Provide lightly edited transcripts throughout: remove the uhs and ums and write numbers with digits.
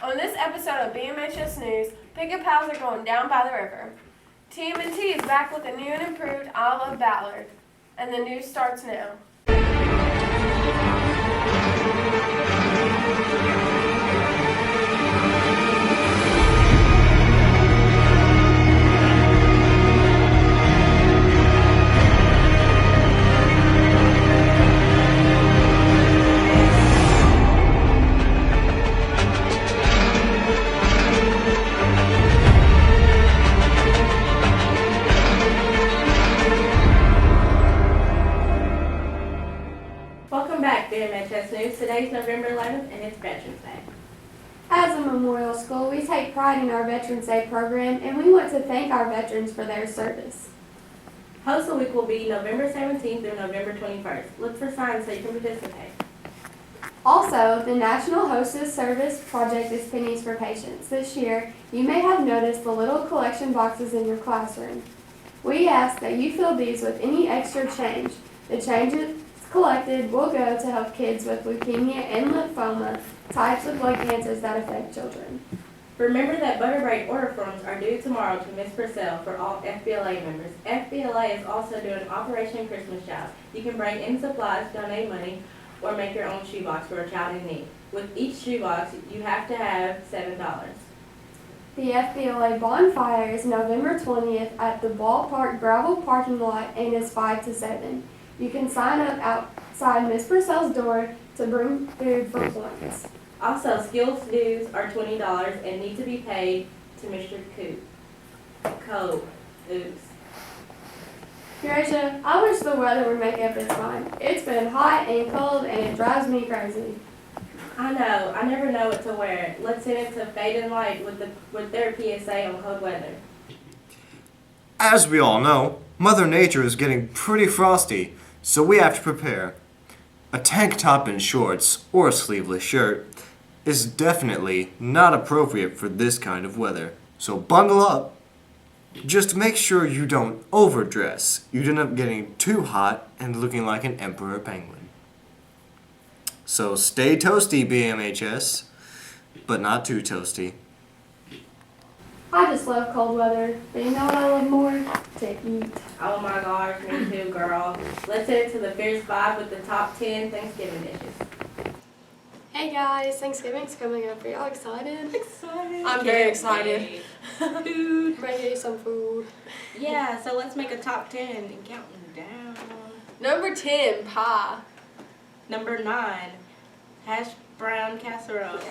On this episode of BMHS News, picket pals are going down by the river. TMNT is back with a new and improved I Love Ballard. And the news starts now. Welcome back, BMHS News. Today's November 11th and it's Veterans Day. As a memorial school, we take pride in our Veterans Day program and we want to thank our veterans for their service. Postal Week will be November 17th through November 21st. Look for signs so you can participate. Also, the National Hostess Service Project is Pennies for Patients. This year, you may have noticed the little collection boxes in your classroom. We ask that you fill these with any extra change. The changes collected will go to help kids with leukemia and lymphoma, types of blood cancers that affect children. Remember that butter break order forms are due tomorrow to Miss Purcell for all FBLA members. FBLA is also doing Operation Christmas Child. You can bring in supplies, donate money, or make your own shoebox for a child in need. With each shoebox, you have to have $7. The FBLA bonfire is November 20th at the ballpark gravel parking lot and is 5 to 7. You can sign up outside Miss Purcell's door to bring food for points. Also, skills dues are $20 and need to be paid to Mr. Coe. Oops. Eurasia, I wish the weather would make up its mind. It's been hot and cold and it drives me crazy. I know. I never know what to wear. Let's send it to Fade and Light with their PSA on cold weather. As we all know, Mother Nature is getting pretty frosty, so we have to prepare. A tank top and shorts, or a sleeveless shirt, is definitely not appropriate for this kind of weather. So bundle up. Just make sure you don't overdress. You end up getting too hot and looking like an emperor penguin. So stay toasty, BMHS, but not too toasty. I just love cold weather, but you know what I love more? To eat. Oh my gosh, me too, girl. Let's head to the Fierce 5 with the top 10 Thanksgiving dishes. Hey guys, Thanksgiving's coming up. Are y'all excited? Excited. I'm very excited. Food. Ready to eat some food. Yeah, so let's make a top 10 and count them down. Number 10, pie. Number 9, hash brown casserole.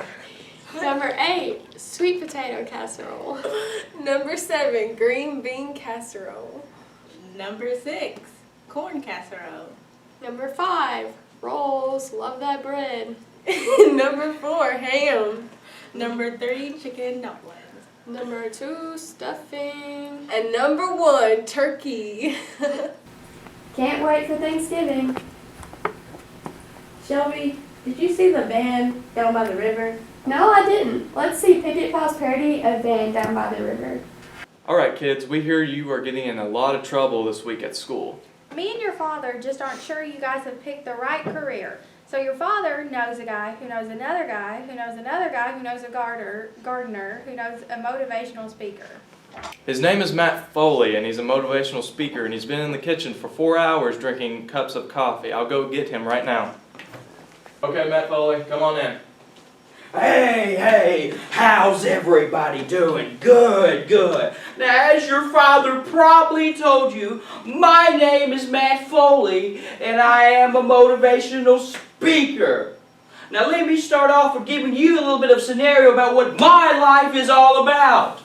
Number 8, sweet potato casserole. Number 7, green bean casserole. Number 6, corn casserole. Number 5, rolls. Love that bread. Number 4, ham. Number 3, chicken dumplings. Number 2, stuffing. And number 1, turkey. Can't wait for Thanksgiving. Shelby, did you see the band down by the river? No, I didn't. Let's see Picket Pals parody of Van Down by the River. Alright kids, we hear you are getting in a lot of trouble this week at school. Me and your father just aren't sure you guys have picked the right career. So your father knows a guy who knows another guy who knows another guy who knows a gardener who knows a motivational speaker. His name is Matt Foley and he's a motivational speaker and he's been in the kitchen for 4 hours drinking cups of coffee. I'll go get him right now. Okay, Matt Foley, come on in. Hey, how's everybody doing? Good. Now, as your father probably told you, my name is Matt Foley, and I am a motivational speaker. Now, let me start off with giving you a little bit of scenario about what my life is all about.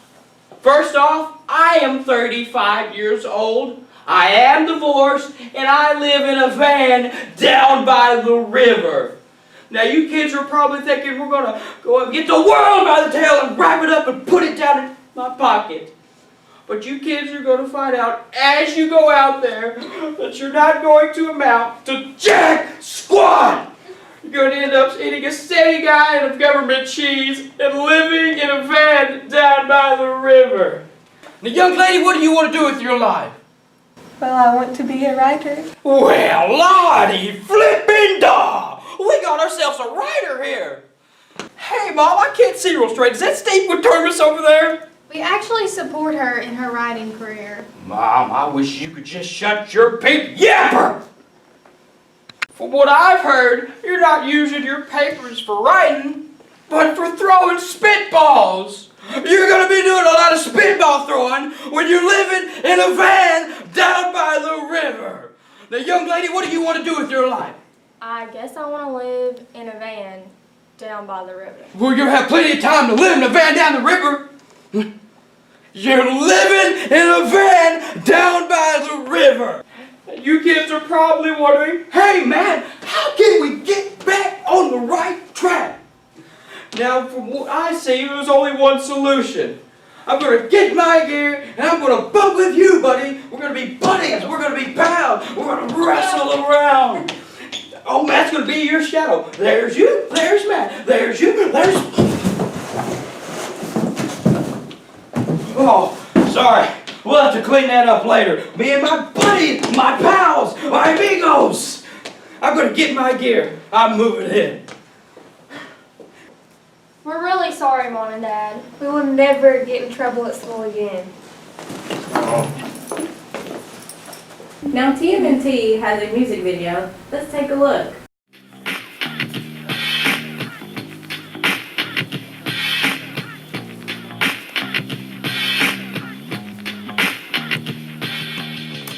First off, I am 35 years old. I am divorced, and I live in a van down by the river. Now you kids are probably thinking we're going to go up and get the world by the tail and wrap it up and put it down in my pocket. But you kids are going to find out as you go out there that you're not going to amount to jack squat. You're going to end up eating a steady diet of government cheese and living in a van down by the river. Now young lady, what do you want to do with your life? Well, I want to be a writer. Well, Lottie flippin' daw! We got ourselves a writer here. Hey, Mom, I can't see real straight. Is that Steve Termus over there? We actually support her in her writing career. Mom, I wish you could just shut your pink yapper! From what I've heard, you're not using your papers for writing, but for throwing spitballs. You're gonna be doing a lot of spitball throwing when you're living in a van down by the river. Now, young lady, what do you want to do with your life? I guess I want to live in a van down by the river. Well, you'll have plenty of time to live in a van down the river. You're living in a van down by the river. You kids are probably wondering, hey man, how can we get back on the right track? Now, from what I see, there's only one solution. I'm going to get my gear and I'm going to bump with you, buddy. We're going to be buddies. We're going to be pals. We're going to wrestle around. Oh, Matt's going to be your shadow. There's you. There's Matt. There's you. There's... Oh, sorry. We'll have to clean that up later. Me and my buddies, my pals, my amigos. I'm going to get my gear. I'm moving in. We're really sorry, Mom and Dad. We will never get in trouble at school again. Now TMNT has a music video. Let's take a look.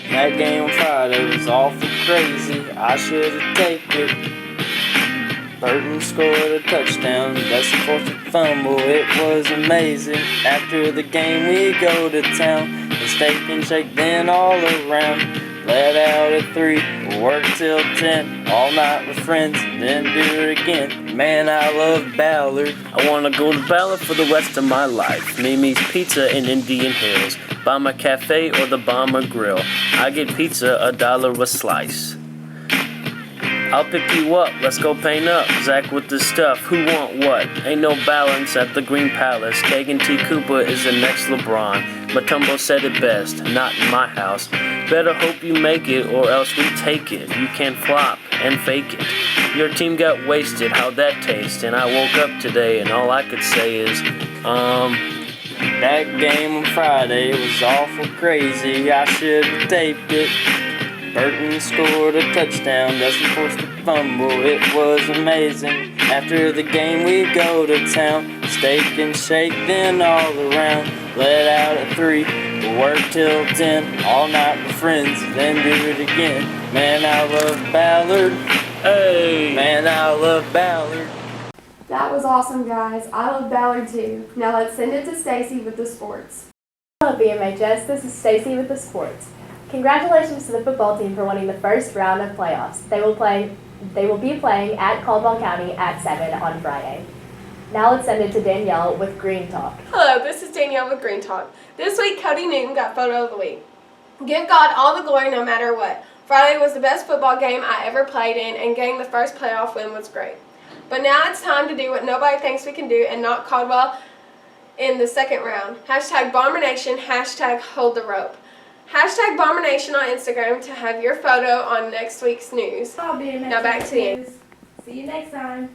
That game on Friday was awful crazy. I should have taken it. Burton scored a touchdown. That's the fourth fumble. It was amazing. After the game, we go to town and steak and shake then all around. Let out at 3, work till 10, all night with friends, then do it again. Man, I love Ballard. I wanna go to Ballard for the rest of my life. Mimi's Pizza in Indian Hills, Bomber Cafe or the Bomber Grill. I get pizza $1 a slice. I'll pick you up, let's go paint up. Zach with the stuff, who want what? Ain't no balance at the Green Palace. Kagan T. Cooper is the next LeBron. Matumbo said it best, not in my house. Better hope you make it or else we take it. You can't flop and fake it. Your team got wasted, how'd that taste? And I woke up today and all I could say is, that game on Friday was awful crazy. I should've taped it. Burton scored a touchdown, Dustin forced a fumble, it was amazing. After the game we go to town, steak and shake then all around. Let out at 3, work till 10, all night with friends, then do it again. Man, I love Ballard, hey, man, I love Ballard. That was awesome, guys. I love Ballard too. Now let's send it to Stacy with the sports. Hello BMHS, this is Stacy with the sports. Congratulations to the football team for winning the first round of playoffs. They will be playing at Caldwell County at 7 on Friday. Now let's send it to Danielle with Green Talk. Hello, this is Danielle with Green Talk. This week, Cody Newton got Photo of the Week. Give God all the glory no matter what. Friday was the best football game I ever played in, and getting the first playoff win was great. But now it's time to do what nobody thinks we can do and knock Caldwell in the second round. Hashtag Bomber Nation, hashtag Hold the Rope. Hashtag Bomber Nation on Instagram to have your photo on next week's news. I'll be in Now back to you. See you next time.